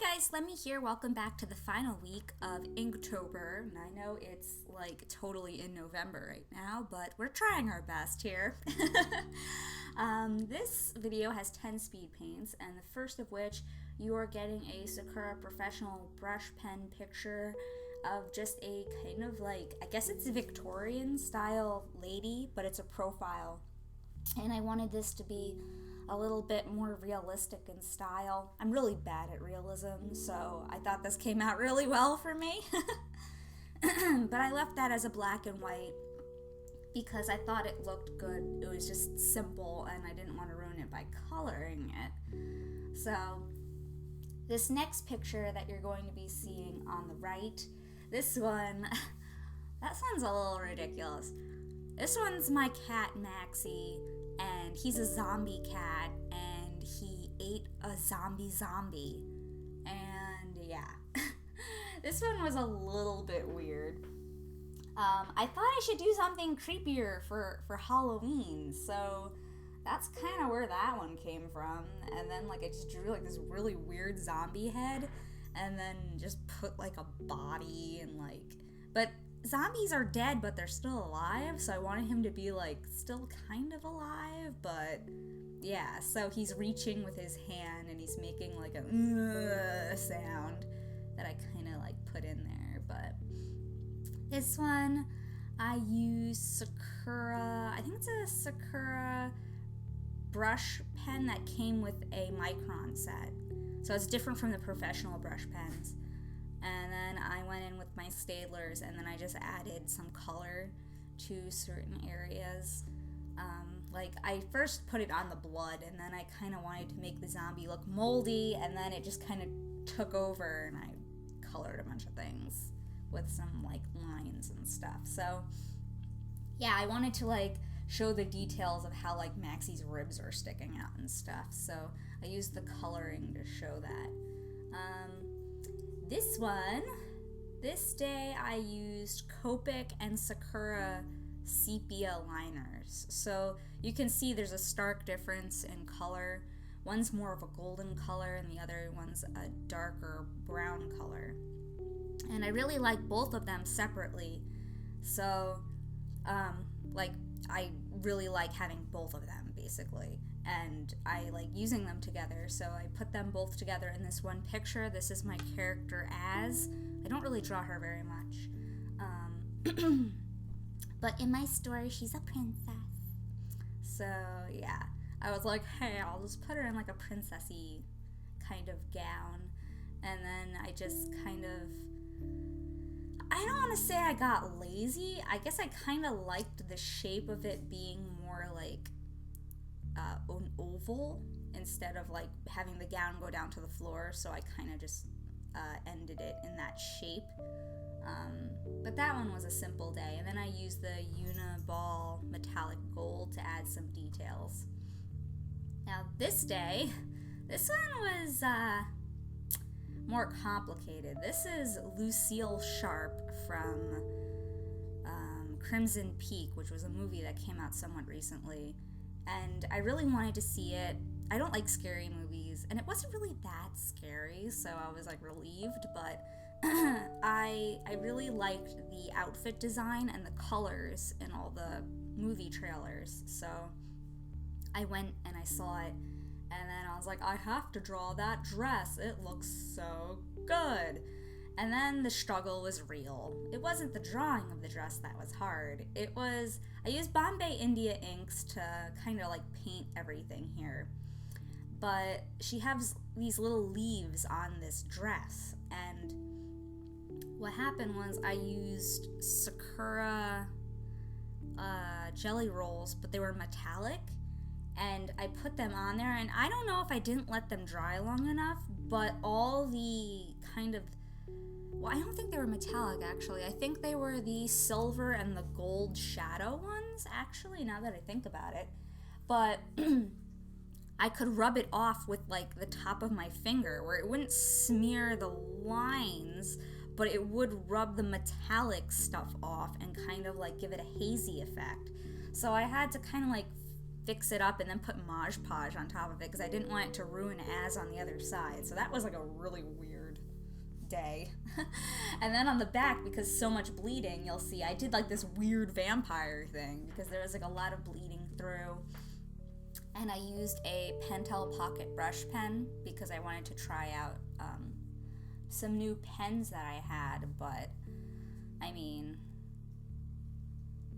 Hi guys, Lemi here. Welcome back to the final week of Inktober. And I know it's like totally in November right now, but we're trying our best here. This video has 10 speed paints, and the first of which you are getting a Sakura professional brush pen picture of just a kind of like, I guess it's a Victorian style lady, but it's a profile. And I wanted this to be a little bit more realistic in style. I'm really bad at realism, so I thought this came out really well for me. But I left that as a black and white because I thought it looked good. It was just simple and I didn't want to ruin it by coloring it. So this next picture that you're going to be seeing on the right, this one, that one's a little ridiculous. This one's my cat Maxie, and he's a zombie cat, and he ate a zombie. And yeah, this one was a little bit weird. I thought I should do something creepier for Halloween, so that's kind of where that one came from. And then like I just drew like this really weird zombie head, and then just put like a body and like, but zombies are dead, but they're still alive, so I wanted him to be like still kind of alive, but yeah, so he's reaching with his hand and he's making like a sound that I kind of like put in there. But this one I use Sakura, I think it's a Sakura brush pen that came with a Micron set, so it's different from the professional brush pens. And then I went in with my Staedtlers, and then I just added some color to certain areas. Like I first put it on the blood, and then I kind of wanted to make the zombie look moldy, and then it just kind of took over, and I colored a bunch of things with some like lines and stuff. So yeah, I wanted to like show the details of how like Maxie's ribs are sticking out and stuff. So I used the coloring to show that. This day I used Copic and Sakura sepia liners. So you can see there's a stark difference in color. One's more of a golden color and the other one's a darker brown color. And I really like both of them separately. So, like, I really like having both of them, basically. And I like using them together, so I put them both together in this one picture. This is my character Az. I don't really draw her very much. But in my story, she's a princess. So, yeah. I was like, hey, I'll just put her in like a princessy kind of gown. And then I just kind of, I don't want to say I got lazy. I guess I kind of liked the shape of it being more like an oval instead of like having the gown go down to the floor, so I kind of just ended it in that shape. But that one was a simple day, and then I used the Uniball metallic gold to add some details. Now this day, this one was more complicated. This is Lucille Sharp from Crimson Peak, which was a movie that came out somewhat recently. And I really wanted to see it. I don't like scary movies, and it wasn't really that scary, so I was like relieved, but I really liked the outfit design and the colors in all the movie trailers. So I went and I saw it, and then I was like, I have to draw that dress. It looks so good. And then the struggle was real. It wasn't the drawing of the dress that was hard. It was, I used Bombay India inks to kind of like paint everything here. But she has these little leaves on this dress. And what happened was I used Sakura jelly rolls, but they were metallic. And I put them on there, and I don't know if I didn't let them dry long enough, but all the kind of, well, I don't think they were metallic, actually. I think they were the silver and the gold shadow ones, actually, now that I think about it. But I could rub it off with, like, the top of my finger, where it wouldn't smear the lines, but it would rub the metallic stuff off and kind of, like, give it a hazy effect. So I had to kind of, like, fix it up and then put Mod Podge on top of it because I didn't want it to ruin as on the other side. So that was like a really weird day. And then on the back, because so much bleeding, you'll see I did like this weird vampire thing because there was like a lot of bleeding through. And I used a Pentel pocket brush pen because I wanted to try out some new pens that I had, but I mean,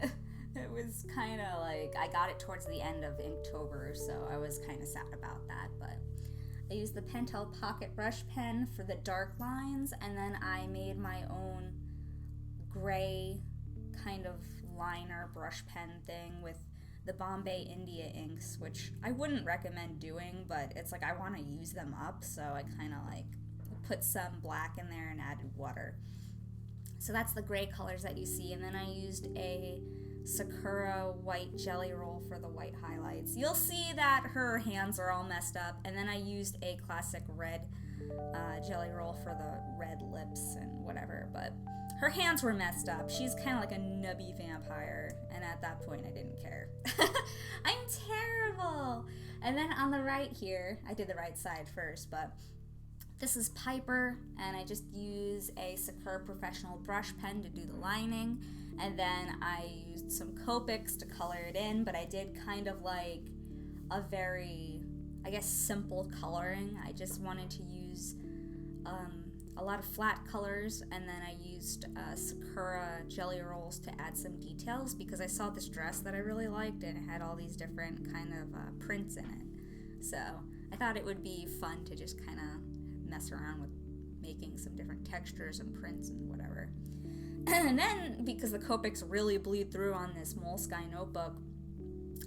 it was kind of like, I got it towards the end of Inktober, so I was kind of sad about that, but I used the Pentel pocket brush pen for the dark lines, and then I made my own gray kind of liner brush pen thing with the Bombay India inks, which I wouldn't recommend doing, but it's like I want to use them up, so I kind of like put some black in there and added water. So that's the gray colors that you see, and then I used a Sakura white jelly roll for the white highlights. You'll see that her hands are all messed up, and then I used a classic red jelly roll for the red lips and whatever, but her hands were messed up. She's kind of like a nubby vampire, and at that point I didn't care. I'm terrible! And then on the right here, I did the right side first, but this is Piper, and I just use a Sakura Professional brush pen to do the lining, and then I used some Copics to color it in, but I did kind of like a very, I guess, simple coloring. I just wanted to use a lot of flat colors, and then I used Sakura jelly rolls to add some details because I saw this dress that I really liked, and it had all these different kind of prints in it. So I thought it would be fun to just kind of mess around with making some different textures and prints and whatever. And then, because the Copics really bleed through on this Moleskine notebook,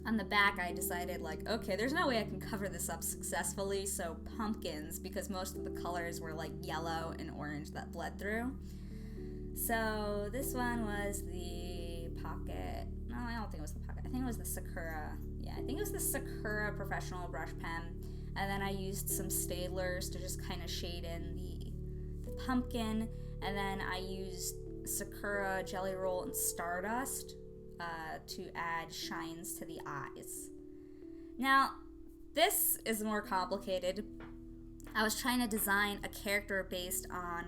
on the back I decided, like, okay, there's no way I can cover this up successfully, so pumpkins, because most of the colors were like yellow and orange that bled through. So this one was the pocket, no, I don't think it was the pocket, I think it was the Sakura, yeah, I think it was the Sakura Professional brush pen. And then I used some Staedtlers to just kind of shade in the pumpkin. And then I used Sakura Jelly Roll and Stardust to add shines to the eyes. Now, this is more complicated. I was trying to design a character based on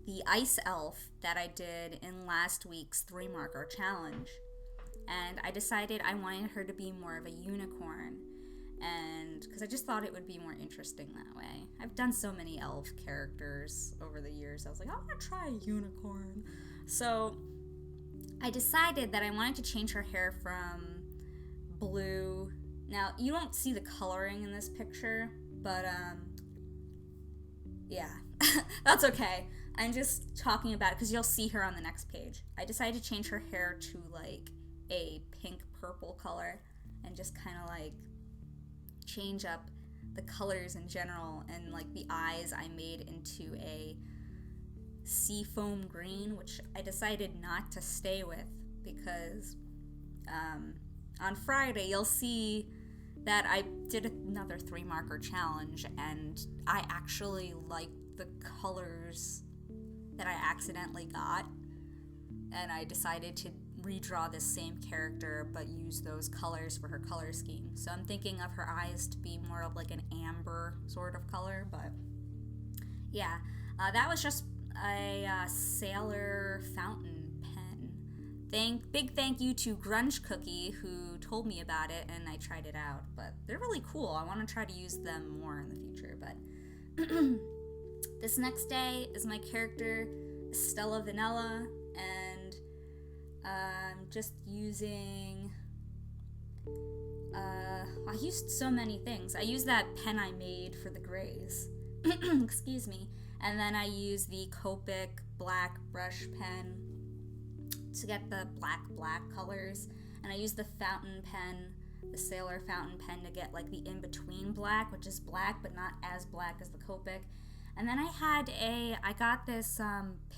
the ice elf that I did in last week's 3-marker challenge. And I decided I wanted her to be more of a unicorn. And because I just thought it would be more interesting that way. I've done so many elf characters over the years. I was like, I want to try a unicorn. So I decided that I wanted to change her hair from blue. Now, you don't see the coloring in this picture, but yeah, that's okay. I'm just talking about it because you'll see her on the next page. I decided to change her hair to like a pink purple color and just kind of like change up the colors in general, and like the eyes I made into a seafoam green, which I decided not to stay with because on Friday you'll see that I did another 3-marker challenge and I actually liked the colors that I accidentally got, and I decided to redraw this same character but use those colors for her color scheme. So I'm thinking of her eyes to be more of like an amber sort of color, but yeah, that was just a Sailor fountain pen. Big thank you to Grunge Cookie who told me about it and I tried it out, but they're really cool. I want to try to use them more in the future, but this next day is my character Stella Vanilla, and just using, I used so many things. I used that pen I made for the grays, excuse me, and then I used the Copic black brush pen to get the black colors, and I used the fountain pen, the Sailor fountain pen, to get like the in-between black, which is black but not as black as the Copic. And then I got this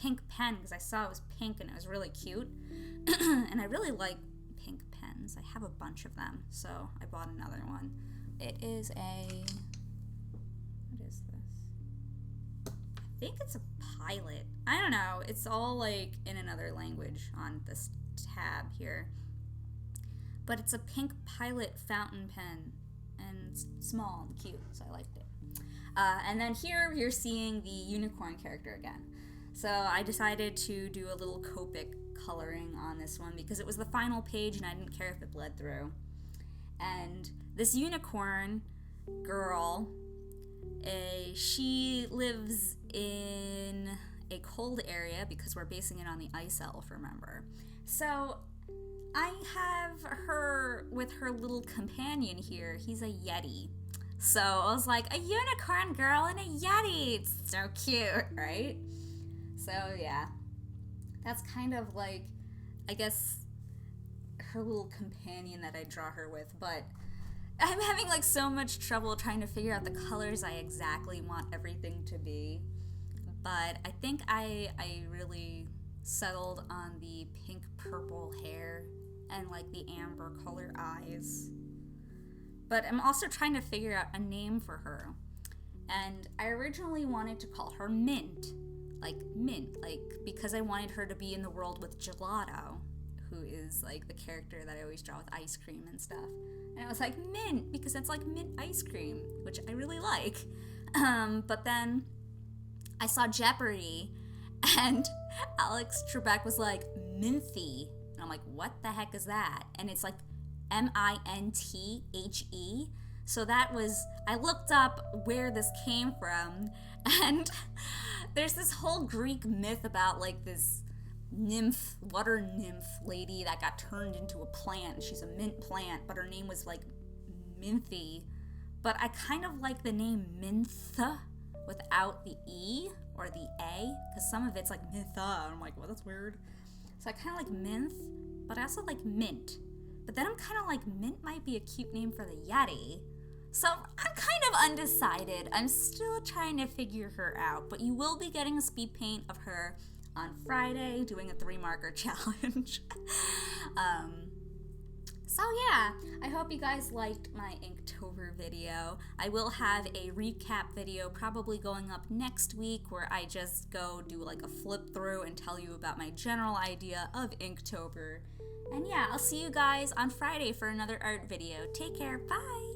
pink pen because I saw it was pink and it was really cute. And I really like pink pens. I have a bunch of them, so I bought another one. It is what is this? I think it's a Pilot. I don't know. It's all like in another language on this tab here. but it's a pink Pilot fountain pen, and it's small and cute, so I liked it. And then here you're seeing the unicorn character again. So I decided to do a little Copic coloring on this one because it was the final page and I didn't care if it bled through. And this unicorn girl, she lives in a cold area because we're basing it on the ice elf, remember? So I have her with her little companion here. He's a yeti. So I was like, a unicorn girl and a yeti. It's so cute, right? So yeah, that's kind of like, I guess, her little companion that I draw her with. But I'm having like so much trouble trying to figure out the colors I exactly want everything to be. But I think I really settled on the pink purple hair and like the amber color eyes. But I'm also trying to figure out a name for her. And I originally wanted to call her Mint, because I wanted her to be in the world with Gelato, who is like the character that I always draw with ice cream and stuff. And I was like, Mint, because that's like mint ice cream, which I really like. But then I saw Jeopardy, and Alex Trebek was like, Minthy. And I'm like, what the heck is that? And it's like Minthe. So that was, I looked up where this came from, and there's this whole Greek myth about like this nymph, water nymph lady that got turned into a plant. She's a mint plant, but her name was like Minthy. But I kind of like the name Mintha without the E or the A, because some of it's like Mintha, and I'm like, well, that's weird. So I kind of like Minth, but I also like Mint. But then I'm kind of like, Mint might be a cute name for the Yeti. So I'm kind of undecided. I'm still trying to figure her out, but you will be getting a speed paint of her on Friday, doing a 3-marker challenge. So yeah, I hope you guys liked my Inktober video. I will have a recap video probably going up next week where I just go do like a flip through and tell you about my general idea of Inktober. And yeah, I'll see you guys on Friday for another art video. Take care, bye!